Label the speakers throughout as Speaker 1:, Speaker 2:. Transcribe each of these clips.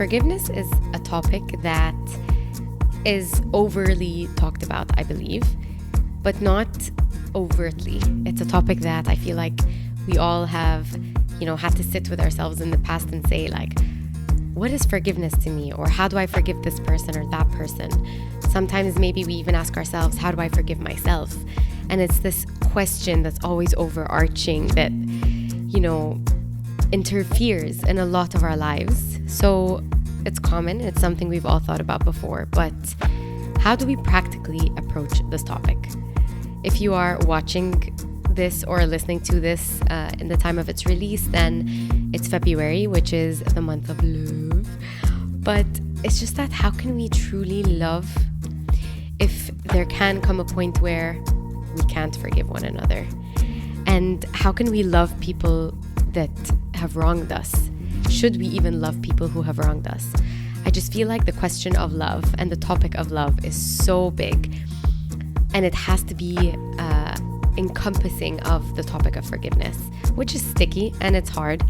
Speaker 1: Forgiveness is a topic that is overly talked about, I believe, but not overtly. It's a topic that I feel like we all have, had to sit with ourselves in the past and say, like, what is forgiveness to me? Or how do I forgive this person or that person? Sometimes maybe we even ask ourselves, how do I forgive myself? And it's this question that's always overarching that, interferes in a lot of our lives. So it's common, it's something we've all thought about before, but how do we practically approach this topic? If you are watching this or listening to this in the time of its release, then it's February, which is the month of love. But it's just that how can we truly love if there can come a point where we can't forgive one another? And how can we love people that have wronged us? Should we even love people who have wronged us? I just feel like the question of love and the topic of love is so big, and it has to be encompassing of the topic of forgiveness, which is sticky and it's hard.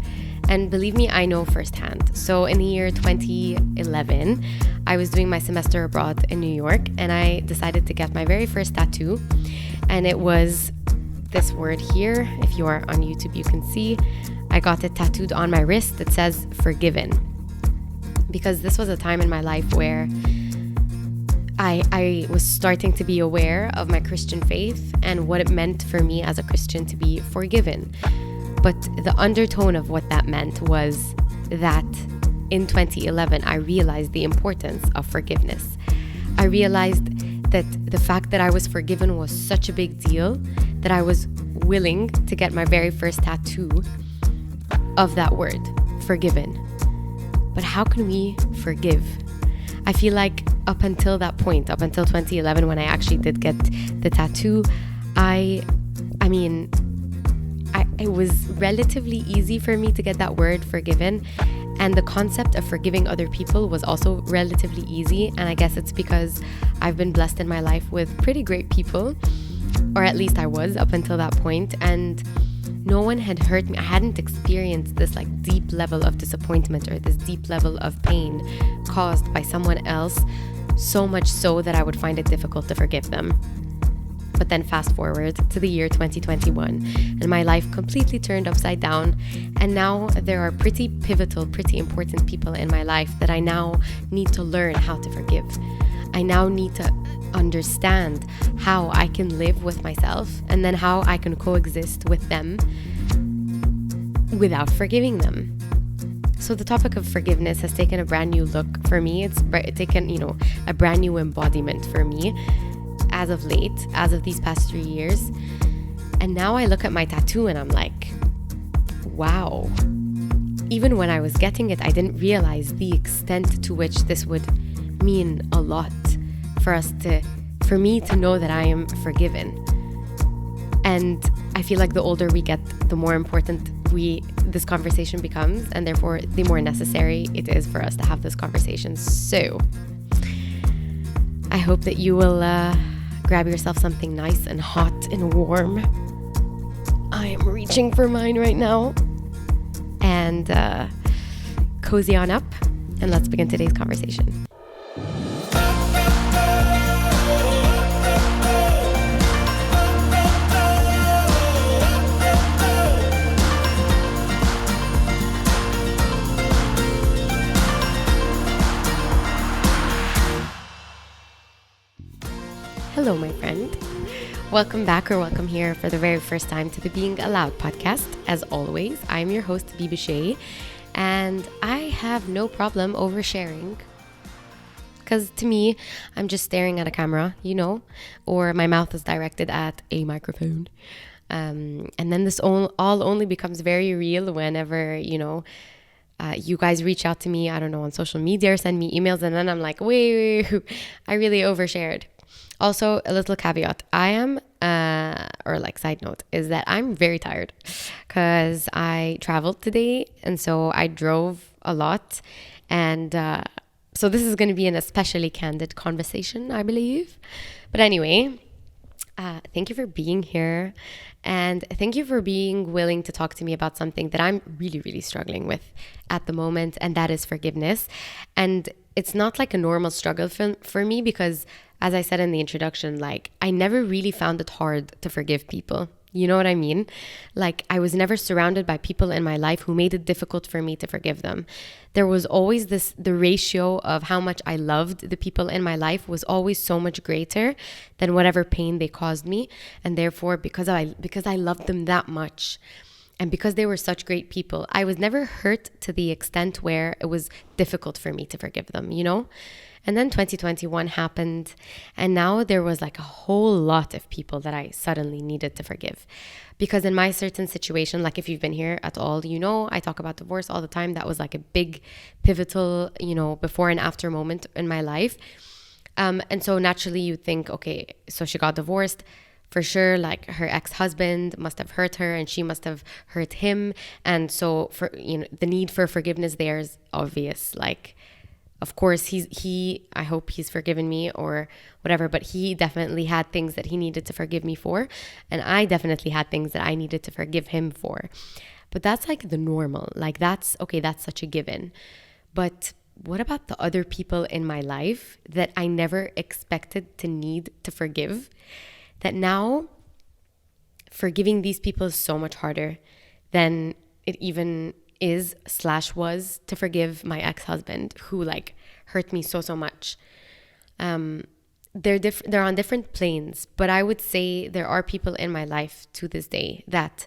Speaker 1: And believe me, I know firsthand. So in the year 2011, I was doing my semester abroad in New York, and I decided to get my very first tattoo. And it was this word here. If you are on YouTube, you can see I got it tattooed on my wrist. It says forgiven, because this was a time in my life where I was starting to be aware of my Christian faith and what it meant for me as a Christian to be forgiven. But the undertone of what that meant was that in 2011, I realized the importance of forgiveness. I realized that the fact that I was forgiven was such a big deal that I was willing to get my very first tattoo of that word, forgiven. But how can we forgive? I feel like up until that point, up until 2011, when I actually did get the tattoo, it was relatively easy for me to get that word forgiven. And the concept of forgiving other people was also relatively easy. And I guess it's because I've been blessed in my life with pretty great people, or at least I was up until that point. And no one had hurt me. I hadn't experienced this like deep level of disappointment or this deep level of pain caused by someone else, so much so that I would find it difficult to forgive them. But then fast forward to the year 2021, and my life completely turned upside down. And now there are pretty pivotal, pretty important people in my life that I now need to learn how to forgive. I now need to understand how I can live with myself, and then how I can coexist with them without forgiving them. So the topic of forgiveness has taken a brand new look for me. It's taken, a brand new embodiment for me as of late, as of these past 3 years. And now I look at my tattoo and I'm like, wow. Even when I was getting it, I didn't realize the extent to which this would mean a lot for me to know that I am forgiven. And I feel like the older we get, the more important this conversation becomes, and therefore the more necessary it is for us to have this conversation. So I hope that you will grab yourself something nice and hot and warm. I am reaching for mine right now. And cozy on up, and let's begin today's conversation. Hello, my friend. Welcome back or welcome here for the very first time to the Being Allowed podcast. As always, I'm your host, beebishay, and I have no problem oversharing. Because to me, I'm just staring at a camera, or my mouth is directed at a microphone. And then this all only becomes very real whenever, you guys reach out to me, I don't know, on social media or send me emails, and then I'm like, wait, I really overshared. Also, a little caveat, I am, side note, is that I'm very tired because I traveled today, and so I drove a lot, and so this is going to be an especially candid conversation, I believe. But anyway, Thank you for being here. And thank you for being willing to talk to me about something that I'm really, really struggling with at the moment, and that is forgiveness. And it's not like a normal struggle for me because, as I said in the introduction, like I never really found it hard to forgive people. You know what I mean? Like, I was never surrounded by people in my life who made it difficult for me to forgive them. There was always the ratio of how much I loved the people in my life was always so much greater than whatever pain they caused me. And therefore, because I loved them that much, and because they were such great people, I was never hurt to the extent where it was difficult for me to forgive them, you know? And then 2021 happened, and now there was like a whole lot of people that I suddenly needed to forgive. Because in my certain situation, like if you've been here at all, you know, I talk about divorce all the time. That was like a big pivotal, before and after moment in my life. And so naturally you think, okay, so she got divorced. For sure, like her ex-husband must have hurt her and she must have hurt him. And so for, the need for forgiveness there is obvious. Like, of course, I hope he's forgiven me or whatever, but he definitely had things that he needed to forgive me for. And I definitely had things that I needed to forgive him for. But that's like the normal. Like that's such a given. But what about the other people in my life that I never expected to need to forgive? That now forgiving these people is so much harder than it even is/was to forgive my ex-husband who like hurt me so much. They're on different planes, but I would say there are people in my life to this day that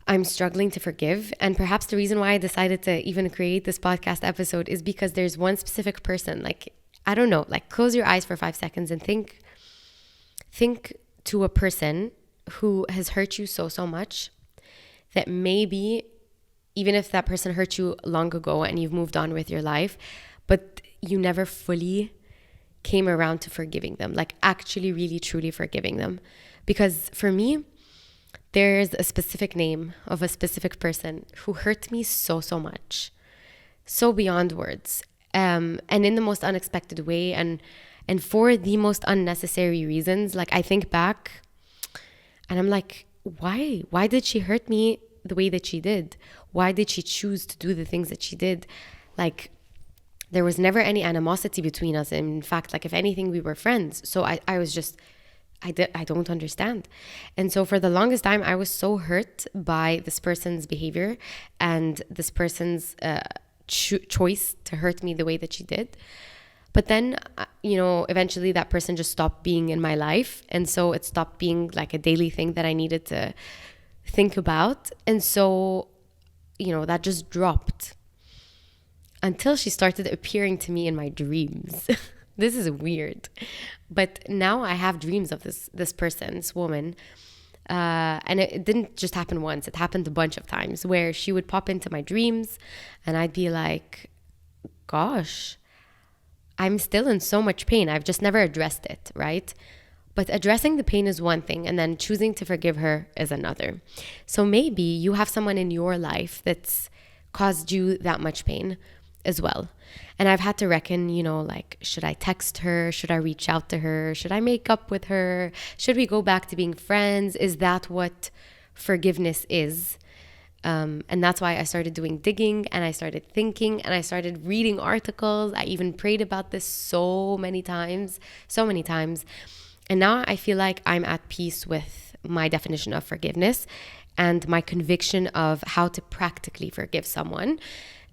Speaker 1: I'm struggling to forgive. And perhaps the reason why I decided to even create this podcast episode is because there's one specific person, like, I don't know, like close your eyes for 5 seconds and think to a person who has hurt you so much that maybe even if that person hurt you long ago and you've moved on with your life, but you never fully came around to forgiving them, like actually really truly forgiving them. Because for me, there's a specific name of a specific person who hurt me so much, so beyond words, and in the most unexpected way, and for the most unnecessary reasons. Like I think back and I'm like, why did she hurt me the way that she did? Why did she choose to do the things that she did? Like, there was never any animosity between us. In fact, like if anything, we were friends. So I was just, I don't understand. And so for the longest time, I was so hurt by this person's behavior and this person's choice to hurt me the way that she did. But then, eventually that person just stopped being in my life. And so it stopped being like a daily thing that I needed to think about. And so, that just dropped until she started appearing to me in my dreams. This is weird. But now I have dreams of this person, this woman. And it didn't just happen once. It happened a bunch of times where she would pop into my dreams and I'd be like, gosh, I'm still in so much pain. I've just never addressed it, right? But addressing the pain is one thing, and then choosing to forgive her is another. So maybe you have someone in your life that's caused you that much pain as well. And I've had to reckon, like, should I text her? Should I reach out to her? Should I make up with her? Should we go back to being friends? Is that what forgiveness is? And that's why I started doing digging, and I started thinking, and I started reading articles. I even prayed about this so many times. And now I feel like I'm at peace with my definition of forgiveness and my conviction of how to practically forgive someone.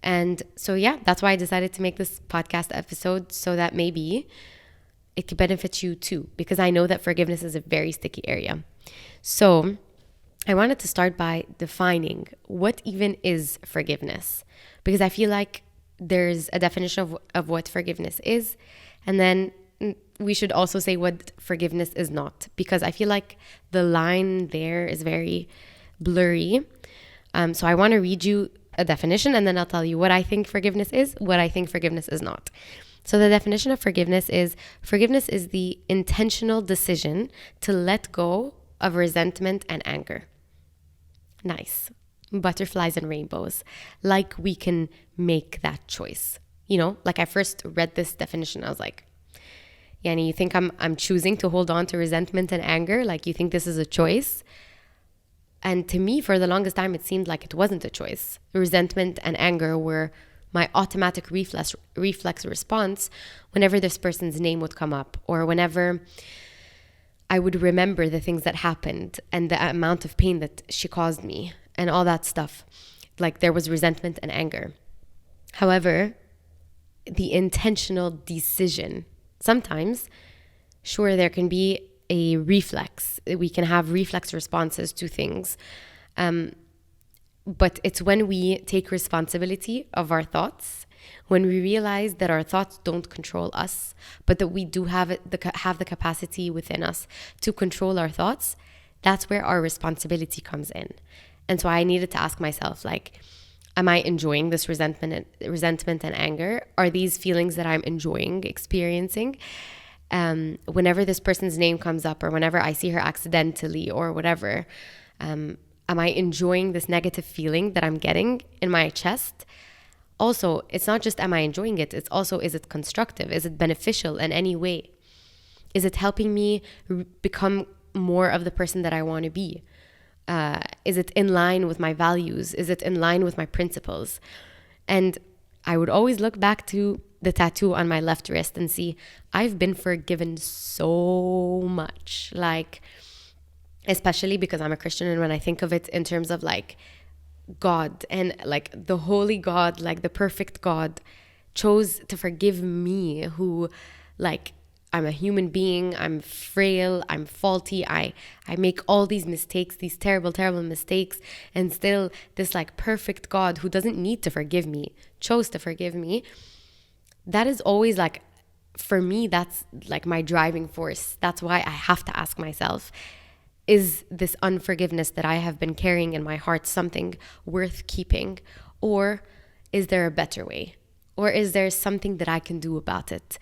Speaker 1: And so, yeah, that's why I decided to make this podcast episode, so that maybe it could benefit you too, because I know that forgiveness is a very sticky area. So I wanted to start by defining what even is forgiveness, because I feel like there's a definition of what forgiveness is, and then we should also say what forgiveness is not, because I feel like the line there is very blurry. So I want to read you a definition, and then I'll tell you what I think forgiveness is, what I think forgiveness is not. So the definition of forgiveness is the intentional decision to let go of resentment and anger. Nice. Butterflies and rainbows. Like we can make that choice. Like I first read this definition, I was like, Yani, you think I'm choosing to hold on to resentment and anger? Like, you think this is a choice? And to me, for the longest time, it seemed like it wasn't a choice. Resentment and anger were my automatic reflex response whenever this person's name would come up, or whenever I would remember the things that happened and the amount of pain that she caused me and all that stuff. Like, there was resentment and anger. However, the intentional decision, sometimes, sure, there can be a reflex. We can have reflex responses to things. But it's when we take responsibility of our thoughts, when we realize that our thoughts don't control us, but that we do have the capacity within us to control our thoughts. That's where our responsibility comes in. And so I needed to ask myself, like, am I enjoying this resentment and anger? Are these feelings that I'm enjoying experiencing? Whenever this person's name comes up, or whenever I see her accidentally, or whatever, am I enjoying this negative feeling that I'm getting in my chest? Also, it's not just am I enjoying it, it's also, is it constructive? Is it beneficial in any way? Is it helping me become more of the person that I want to be? Is it in line with my values? Is it in line with my principles? And I would always look back to the tattoo on my left wrist and see, I've been forgiven so much. Like, especially because I'm a Christian, and when I think of it in terms of like God and like the holy God, like the perfect God, chose to forgive me, who, like, I'm a human being, I'm frail, I'm faulty, I make all these mistakes, these terrible, terrible mistakes, and still this like perfect God who doesn't need to forgive me, chose to forgive me. That is always like, for me, that's like my driving force. That's why I have to ask myself, is this unforgiveness that I have been carrying in my heart something worth keeping? Or is there a better way? Or is there something that I can do about it?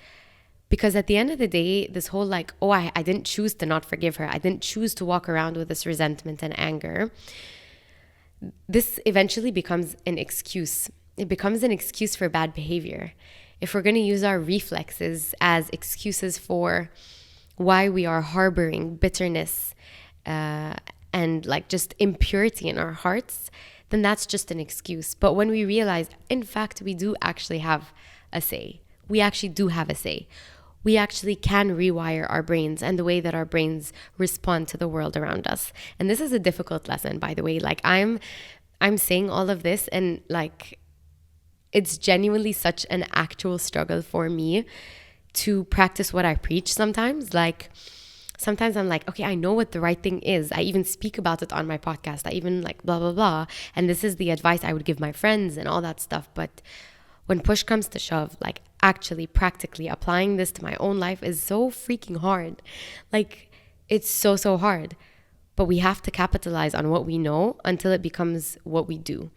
Speaker 1: Because at the end of the day, this whole like, oh, I didn't choose to not forgive her, I didn't choose to walk around with this resentment and anger, this eventually becomes an excuse. It becomes an excuse for bad behavior. If we're going to use our reflexes as excuses for why we are harboring bitterness and like just impurity in our hearts, then that's just an excuse. But when we realize, in fact, we do actually have a say, we actually do have a say. We actually can rewire our brains and the way that our brains respond to the world around us. And this is a difficult lesson, by the way. Like, I'm saying all of this, and like, it's genuinely such an actual struggle for me to practice what I preach sometimes. Like, sometimes I'm like, okay, I know what the right thing is. I even speak about it on my podcast. I even like blah, blah, blah. And this is the advice I would give my friends and all that stuff. But when push comes to shove, like actually practically applying this to my own life is so freaking hard. Like, it's so, so hard. But we have to capitalize on what we know until it becomes what we do.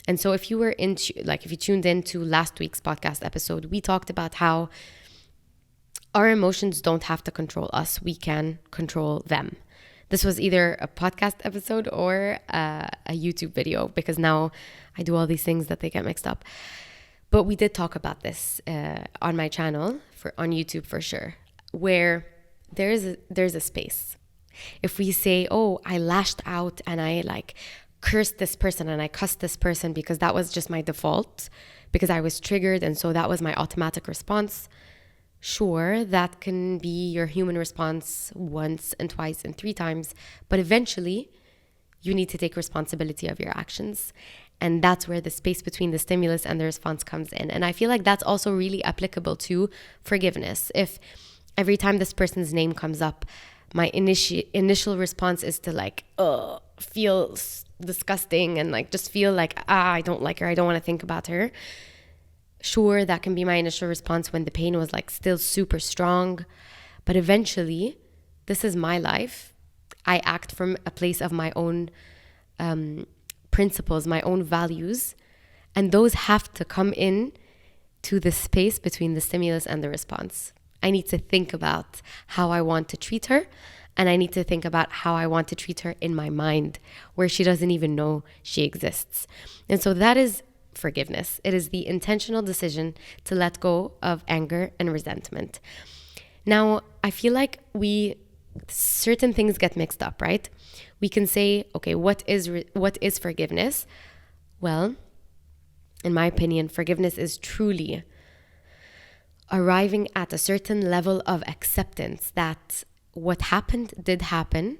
Speaker 1: And so if you were if you tuned into last week's podcast episode, we talked about how our emotions don't have to control us. We can control them. This was either a podcast episode or a YouTube video, because now I do all these things that they get mixed up. But we did talk about this on my channel, on YouTube for sure, where there's a space. If we say, oh, I lashed out and I like cursed this person and I cussed this person because that was just my default, because I was triggered, and so that was my automatic response. Sure, that can be your human response once and twice and 3 times, but eventually you need to take responsibility of your actions. And that's where the space between the stimulus and the response comes in. And I feel like that's also really applicable to forgiveness. If every time this person's name comes up, my initial response is to like, feel disgusting and like just feel like, I don't like her, I don't want to think about her. Sure, that can be my initial response when the pain was like still super strong. But eventually, this is my life. I act from a place of my own principles, my own values, and those have to come in to the space between the stimulus and the response. I need to think about how I want to treat her, and I need to think about how I want to treat her in my mind, where she doesn't even know she exists. And so that is forgiveness. It is the intentional decision to let go of anger and resentment. Now, I feel like certain things get mixed up, right? We can say, okay, what is forgiveness? Well, in my opinion, forgiveness is truly arriving at a certain level of acceptance that what happened did happen,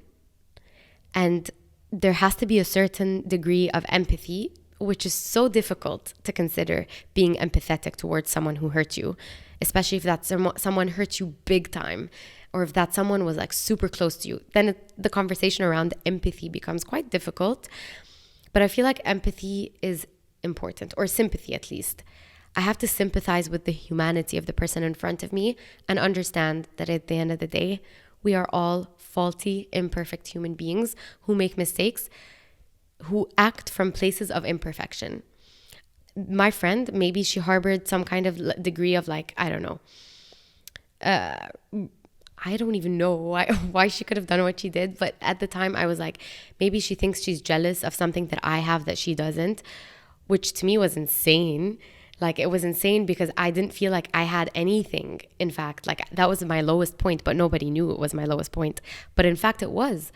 Speaker 1: and there has to be a certain degree of empathy, which is so difficult to consider being empathetic towards someone who hurt you, especially if that someone hurt you big time, or if that someone was like super close to you. Then the conversation around empathy becomes quite difficult. But I feel like empathy is important, or sympathy at least. I have to sympathize with the humanity of the person in front of me and understand that at the end of the day, we are all faulty, imperfect human beings who make mistakes, who act from places of imperfection. My friend, maybe she harbored some kind of degree of like, I don't know. I don't even know why she could have done what she did. But at the time I was like, maybe she thinks she's jealous of something that I have that she doesn't, which to me was insane. Like, it was insane because I didn't feel like I had anything. In fact, like, that was my lowest point, but nobody knew it was my lowest point. But in fact, it was.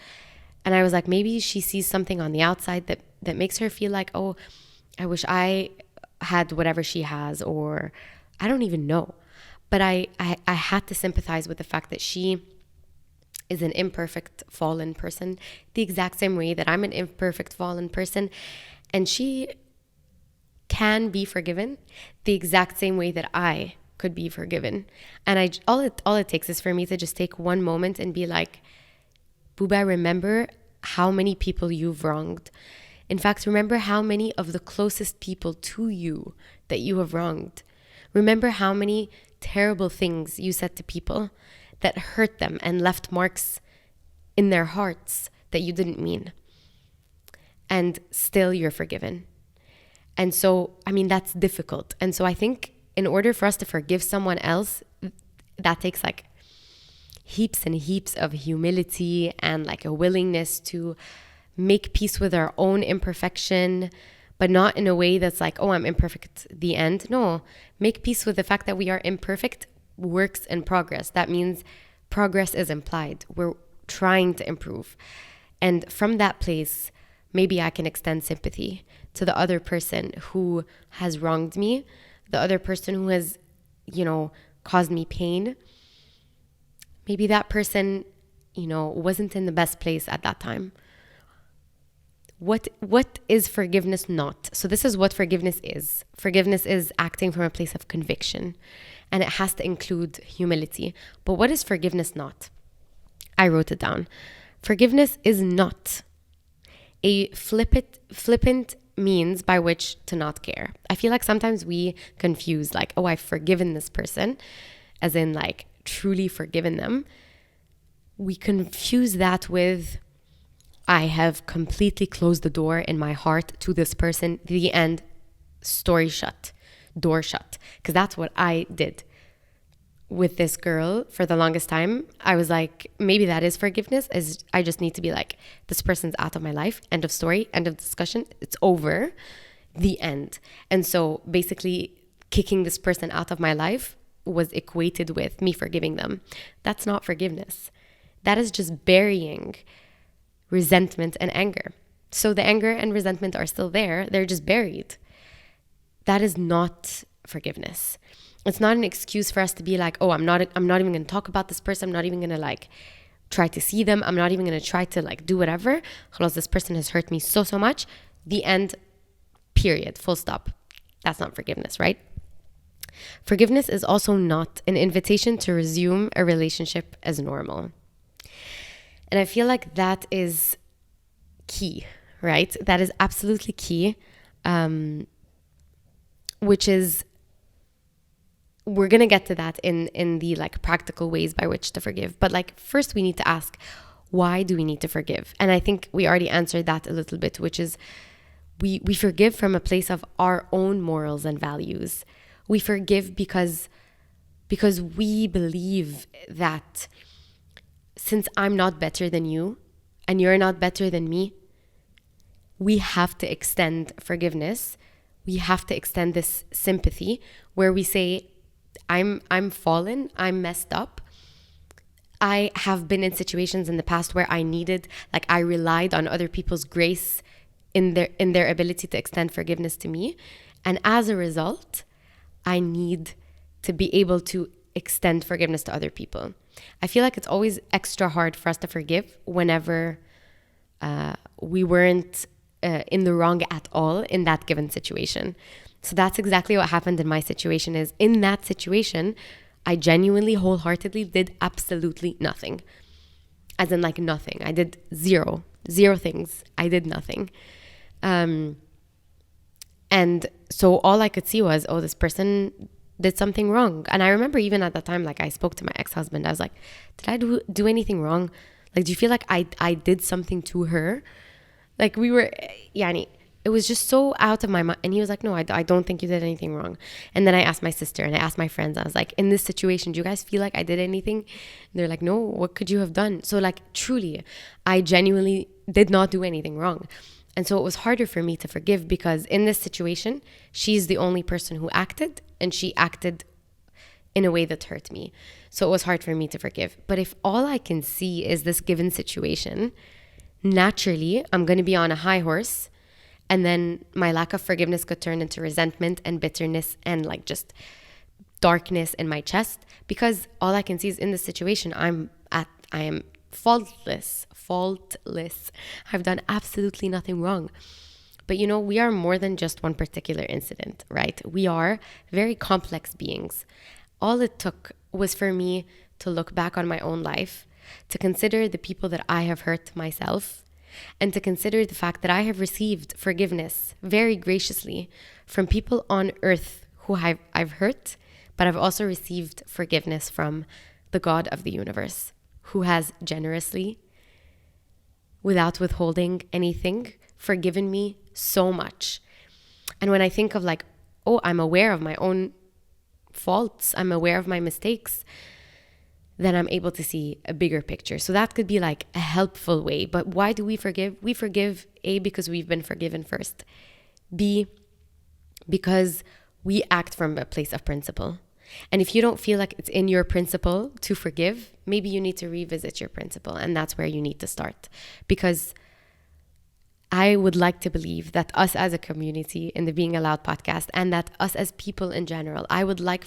Speaker 1: And I was like, maybe she sees something on the outside that makes her feel like, oh, I wish I had whatever she has, or I don't even know. But I had to sympathize with the fact that she is an imperfect, fallen person, the exact same way that I'm an imperfect, fallen person. And she can be forgiven the exact same way that I could be forgiven. And all it takes is for me to just take one moment and be like, Booba, remember how many people you've wronged. In fact, remember how many of the closest people to you that you have wronged. Remember how many terrible things you said to people that hurt them and left marks in their hearts that you didn't mean. And still you're forgiven. And so, I mean, that's difficult. And so I think in order for us to forgive someone else, that takes like heaps and heaps of humility and like a willingness to make peace with our own imperfection, but not in a way that's like, oh, I'm imperfect, the end. No, make peace with the fact that we are imperfect, works in progress. That means progress is implied. We're trying to improve. And from that place, maybe I can extend sympathy to the other person who has wronged me, the other person who has, caused me pain. Maybe that person, wasn't in the best place at that time. What is forgiveness not? So this is what forgiveness is. Forgiveness is acting from a place of conviction, and it has to include humility. But what is forgiveness not? I wrote it down. Forgiveness is not a flippant means by which to not care. I feel like sometimes we confuse like, oh, I've forgiven this person, as in like truly forgiven them. We confuse that with, I have completely closed the door in my heart to this person. The end, story shut, door shut. Because that's what I did with this girl for the longest time. I was like, maybe that is forgiveness, is I just need to be like, this person's out of my life, end of story, end of discussion, it's over, the end. And so basically kicking this person out of my life was equated with me forgiving them. That's not forgiveness. That is just burying resentment and anger. So the anger and resentment are still there, they're just buried. That is not forgiveness. It's not an excuse for us to be like, oh, I'm not even going to talk about this person. I'm not even going to like try to see them. I'm not even going to try to like do whatever. Khalas, this person has hurt me so much. The end, period, full stop. That's not forgiveness, right? Forgiveness is also not an invitation to resume a relationship as normal. And I feel like that is key, right? That is absolutely key, which is, we're going to get to that in the like practical ways by which to forgive. But like first we need to ask, why do we need to forgive? And I think we already answered that a little bit, which is we forgive from a place of our own morals and values. We forgive because we believe that since I'm not better than you and you're not better than me, we have to extend forgiveness. We have to extend this sympathy where we say, I'm fallen, I'm messed up, I have been in situations in the past where I relied on other people's grace in their ability to extend forgiveness to me. And as a result, I need to be able to extend forgiveness to other people. I feel like it's always extra hard for us to forgive whenever we weren't in the wrong at all in that given situation. So that's exactly what happened in my situation. Is in that situation, I genuinely, wholeheartedly did absolutely nothing. As in, like, nothing. I did zero things. I did nothing. And so all I could see was, oh, this person did something wrong. And I remember even at that time, like, I spoke to my ex-husband. I was like, did I do anything wrong? Like, do you feel like I did something to her? Like, we were, yani, it was just so out of my mind. And he was like, no, I don't think you did anything wrong. And then I asked my sister and I asked my friends. I was like, in this situation, do you guys feel like I did anything? And they're like, no, what could you have done? So, like, truly, I genuinely did not do anything wrong. And so it was harder for me to forgive because in this situation, she's the only person who acted, and she acted in a way that hurt me. So it was hard for me to forgive. But if all I can see is this given situation, naturally, I'm going to be on a high horse, and then my lack of forgiveness could turn into resentment and bitterness and, like, just darkness in my chest, because all I can see is in this situation, I am faultless. I've done absolutely nothing wrong. But we are more than just one particular incident, right? We are very complex beings. All it took was for me to look back on my own life, to consider the people that I have hurt myself, and to consider the fact that I have received forgiveness very graciously from people on earth who I've hurt, but I've also received forgiveness from the God of the universe, who has generously, without withholding anything, forgiven me so much. And when I think of, like, oh, I'm aware of my own faults, I'm aware of my mistakes, then I'm able to see a bigger picture. So that could be like a helpful way. But why do we forgive? We forgive, A, because we've been forgiven first. B, because we act from a place of principle. And if you don't feel like it's in your principle to forgive, maybe you need to revisit your principle. And that's where you need to start. Because I would like to believe that us as a community in the Being Allowed podcast, and that us as people in general, I would like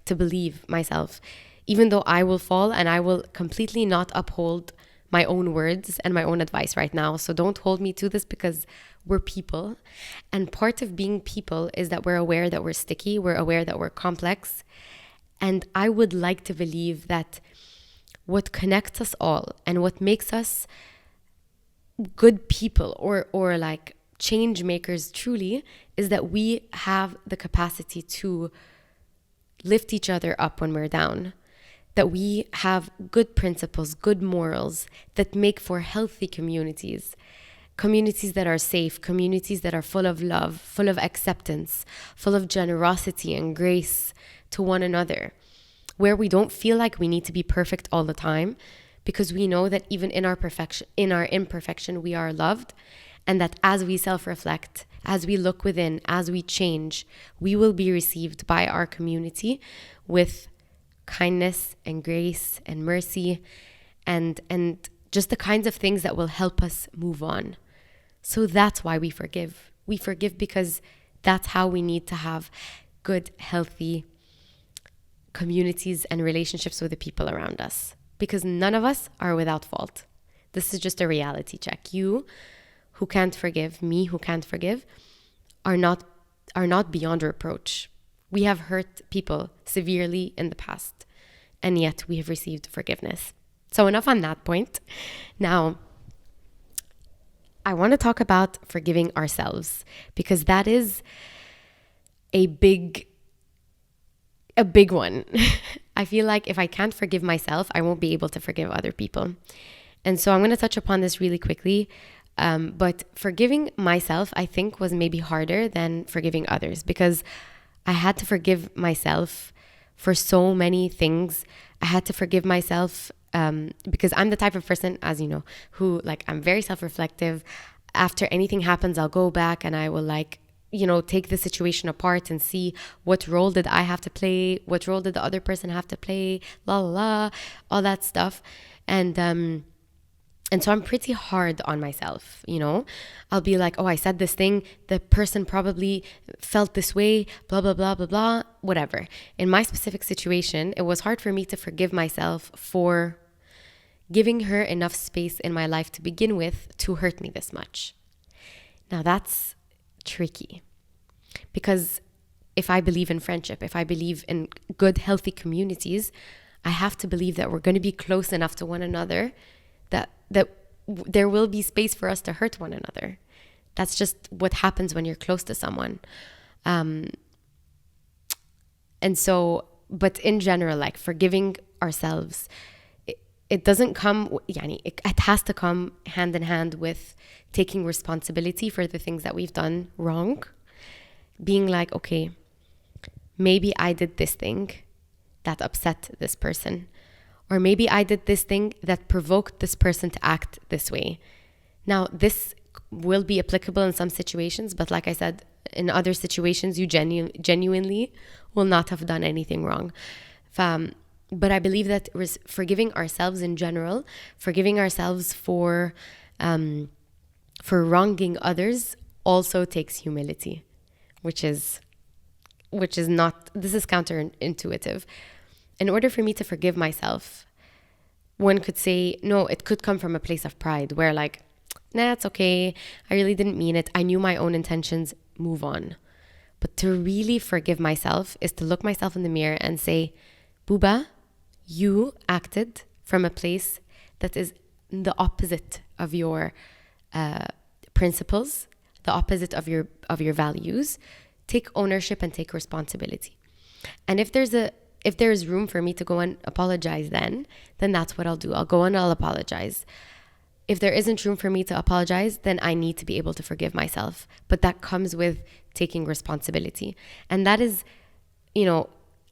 Speaker 1: to believe myself, even though I will fall and I will completely not uphold my own words and my own advice right now. So don't hold me to this, because we're people. And part of being people is that we're aware that we're sticky. We're aware that we're complex. And I would like to believe that what connects us all and what makes us good people or like change makers truly is that we have the capacity to lift each other up when we're down. That we have good principles, good morals that make for healthy communities. Communities that are safe, communities that are full of love, full of acceptance, full of generosity and grace to one another, where we don't feel like we need to be perfect all the time, because we know that even in our imperfection, we are loved, and that as we self-reflect, as we look within, as we change, we will be received by our community with kindness and grace and mercy and just the kinds of things that will help us move on. So that's why we forgive. We forgive because that's how we need to have good, healthy communities and relationships with the people around us. Because none of us are without fault. This is just a reality check. You who can't forgive, me who can't forgive, are not beyond reproach. We have hurt people severely in the past, and yet we have received forgiveness. So enough on that point. Now, I want to talk about forgiving ourselves, because that is a big one. I feel like if I can't forgive myself, I won't be able to forgive other people. And so I'm going to touch upon this really quickly. But forgiving myself, I think, was maybe harder than forgiving others, because I had to forgive myself for so many things. I had to forgive myself because I'm the type of person, as you know, who, like, I'm very self-reflective. After anything happens, I'll go back and I will, like, take the situation apart and see what role did I have to play, what role did the other person have to play, la la la, all that stuff. And so I'm pretty hard on myself, I'll be like, oh, I said this thing, the person probably felt this way, blah, blah, blah, blah, blah, whatever. In my specific situation, it was hard for me to forgive myself for giving her enough space in my life to begin with to hurt me this much. Now that's tricky, because if I believe in friendship, if I believe in good, healthy communities, I have to believe that we're going to be close enough to one another that there will be space for us to hurt one another. That's just what happens when you're close to someone. And so, but in general, like forgiving ourselves, it doesn't come, it has to come hand in hand with taking responsibility for the things that we've done wrong. Being like, okay, maybe I did this thing that upset this person. Or maybe I did this thing that provoked this person to act this way. Now, this will be applicable in some situations, but like I said, in other situations, you genuinely will not have done anything wrong. But I believe that forgiving ourselves in general, forgiving ourselves for wronging others, also takes humility, which is not, this is counterintuitive. In order for me to forgive myself, one could say, no, it could come from a place of pride where like, nah, it's okay. I really didn't mean it. I knew my own intentions. Move on. But to really forgive myself is to look myself in the mirror and say, Booba, you acted from a place that is the opposite of your principles, the opposite of your values. Take ownership and take responsibility. And if there is room for me to go and apologize, then that's what I'll do. I'll go and I'll apologize. If there isn't room for me to apologize, then I need to be able to forgive myself. But that comes with taking responsibility. And that is,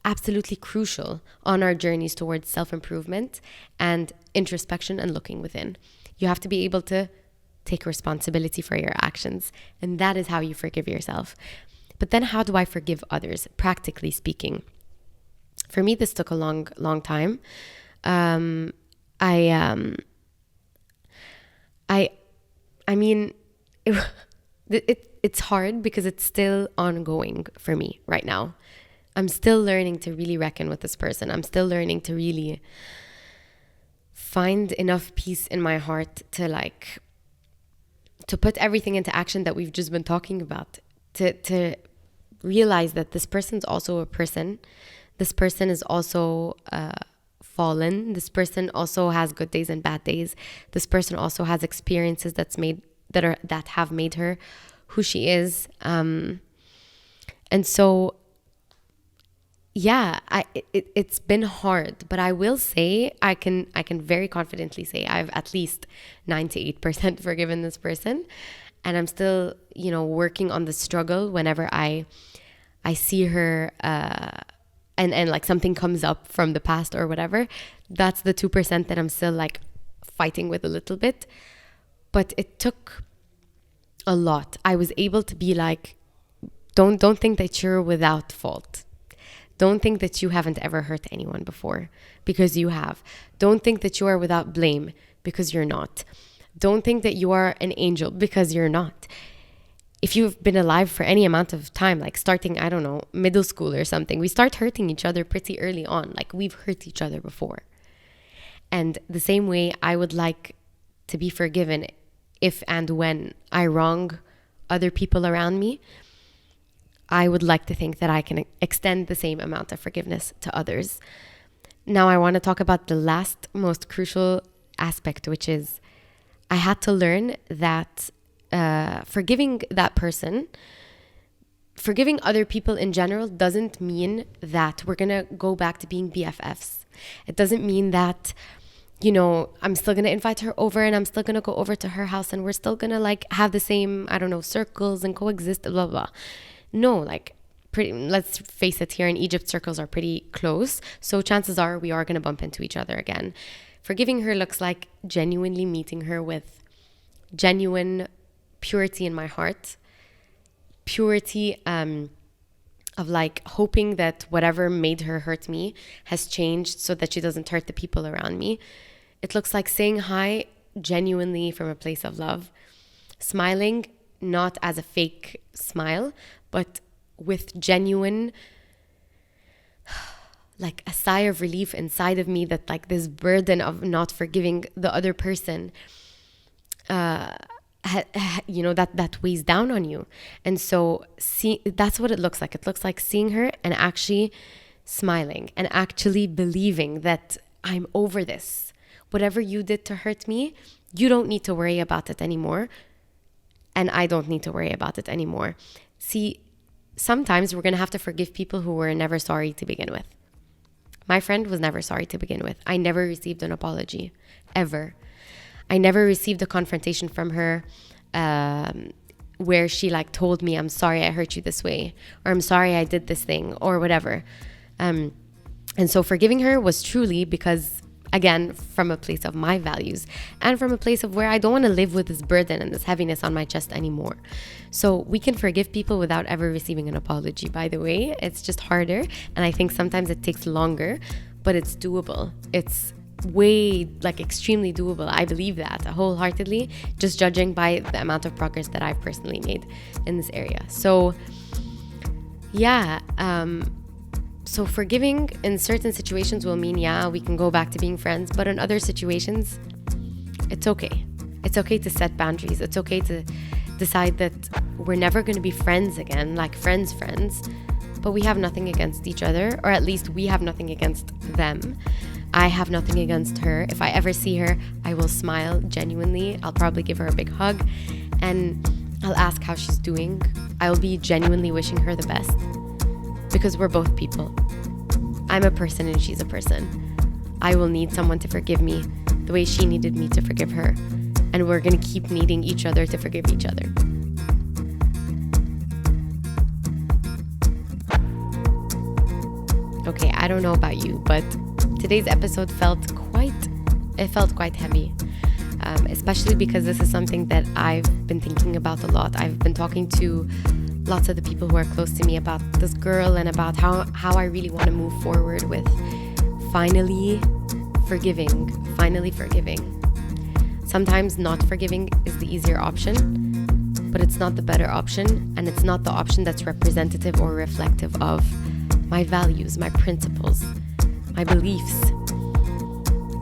Speaker 1: absolutely crucial on our journeys towards self-improvement and introspection and looking within. You have to be able to take responsibility for your actions. And that is how you forgive yourself. But then how do I forgive others, practically speaking? For me, this took a long, long time. It's hard because it's still ongoing for me right now. I'm still learning to really reckon with this person. I'm still learning to really find enough peace in my heart to put everything into action that we've just been talking about. To realize that this person's also a person. This person is also fallen. This person also has good days and bad days. This person also has experiences that have made her who she is. And so, yeah, it's been hard, but I will say I can very confidently say I've at least 98% forgiven this person, and I'm still working on the struggle whenever I see her. And like something comes up from the past or whatever, that's the 2% that I'm still like fighting with a little bit. But it took a lot. I was able to be like, don't think that you're without fault. Don't think that you haven't ever hurt anyone before, because you have. Don't think that you are without blame, because you're not. Don't think that you are an angel, because you're not. If you've been alive for any amount of time, like starting, I don't know, middle school or something, we start hurting each other pretty early on. Like we've hurt each other before. And the same way I would like to be forgiven if and when I wrong other people around me, I would like to think that I can extend the same amount of forgiveness to others. Now I want to talk about the last most crucial aspect, which is I had to learn that forgiving that person, forgiving other people in general, doesn't mean that we're gonna go back to being BFFs. It doesn't mean that, I'm still gonna invite her over and I'm still gonna go over to her house and we're still gonna like have the same, circles and coexist, blah, blah. No, let's face it, here in Egypt, circles are pretty close. So chances are we are gonna bump into each other again. Forgiving her looks like genuinely meeting her with genuine purity in my heart, purity of like hoping that whatever made her hurt me has changed so that she doesn't hurt the people around me. It looks like saying hi genuinely from a place of love, smiling not as a fake smile, but with genuine, like a sigh of relief inside of me, that like this burden of not forgiving the other person, that weighs down on you. And so that's what it looks like. It looks like seeing her and actually smiling and actually believing that I'm over this. Whatever you did to hurt me, you don't need to worry about it anymore. And I don't need to worry about it anymore. See, sometimes we're going to have to forgive people who were never sorry to begin with. My friend was never sorry to begin with. I never received an apology, ever. I never received a confrontation from her where she like told me, I'm sorry I hurt you this way, or I'm sorry I did this thing, or whatever. And so forgiving her was truly because, again, from a place of my values and from a place of where I don't want to live with this burden and this heaviness on my chest anymore. So we can forgive people without ever receiving an apology, by the way. It's just harder. And I think sometimes it takes longer, but it's doable. It's way, like, extremely doable. I believe that wholeheartedly, just judging by the amount of progress that I've personally made in this area. So yeah, so forgiving in certain situations will mean, yeah, we can go back to being friends, but in other situations, it's okay. It's okay to set boundaries. It's okay to decide that we're never going to be friends again, like friends, but we have nothing against each other, or at least we have nothing against them. I have nothing against her. If I ever see her, I will smile genuinely. I'll probably give her a big hug and I'll ask how she's doing. I'll be genuinely wishing her the best because we're both people. I'm a person and she's a person. I will need someone to forgive me the way she needed me to forgive her. And we're going to keep needing each other to forgive each other. Okay, I don't know about you, but today's episode felt quite heavy, especially because this is something that I've been thinking about a lot. I've been talking to lots of the people who are close to me about this girl and about how I really want to move forward with finally forgiving. Sometimes not forgiving is the easier option, but it's not the better option, and it's not the option that's representative or reflective of my values, my principles, my beliefs.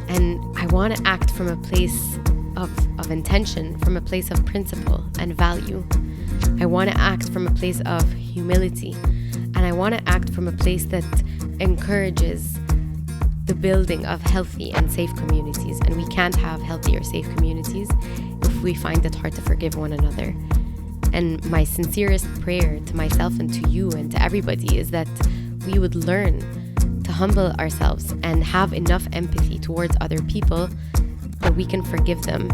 Speaker 1: And I want to act from a place of intention, from a place of principle and value. I want to act from a place of humility, and I want to act from a place that encourages the building of healthy and safe communities. And we can't have healthy or safe communities if we find it hard to forgive one another. And my sincerest prayer to myself and to you and to everybody is that we would learn to humble ourselves and have enough empathy towards other people that we can forgive them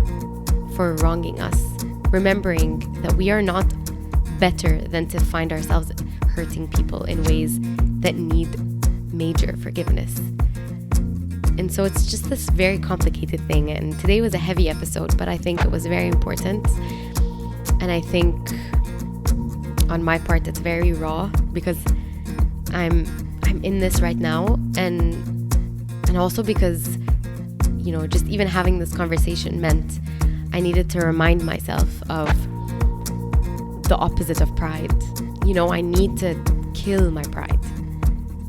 Speaker 1: for wronging us, remembering that we are not better than to find ourselves hurting people in ways that need major forgiveness. And so it's just this very complicated thing. And today was a heavy episode, but I think it was very important. And I think on my part, it's very raw because I'm in this right now. And also because, just even having this conversation meant I needed to remind myself of the opposite of pride. I need to kill my pride.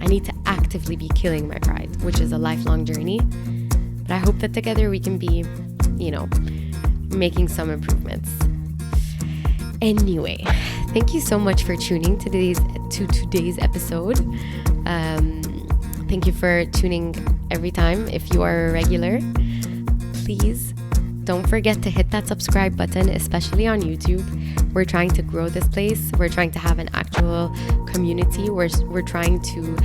Speaker 1: I need to actively be killing my pride, which is a lifelong journey. But I hope that together we can be, making some improvements. Anyway, thank you so much for tuning to today's episode. Thank you for tuning every time. If you are a regular, please don't forget to hit that subscribe button, especially on YouTube. We're trying to grow this place. We're trying to have an actual community. We're trying to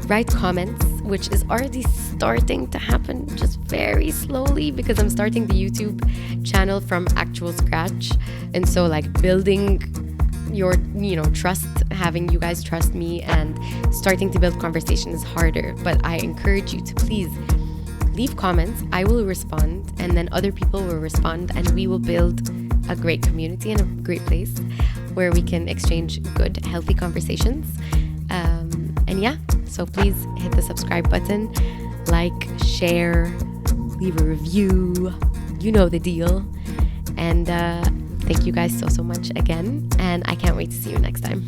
Speaker 1: write comments, which is already starting to happen, just very slowly, because I'm starting the YouTube channel from actual scratch. And so building your trust, having you guys trust me and starting to build conversation is harder. But I encourage you to please leave comments. I will respond, and then other people will respond, and we will build a great community and a great place where we can exchange good, healthy conversations. And yeah, so please hit the subscribe button, like, share, leave a review. You know the deal. And thank you guys so much again. And I can't wait to see you next time.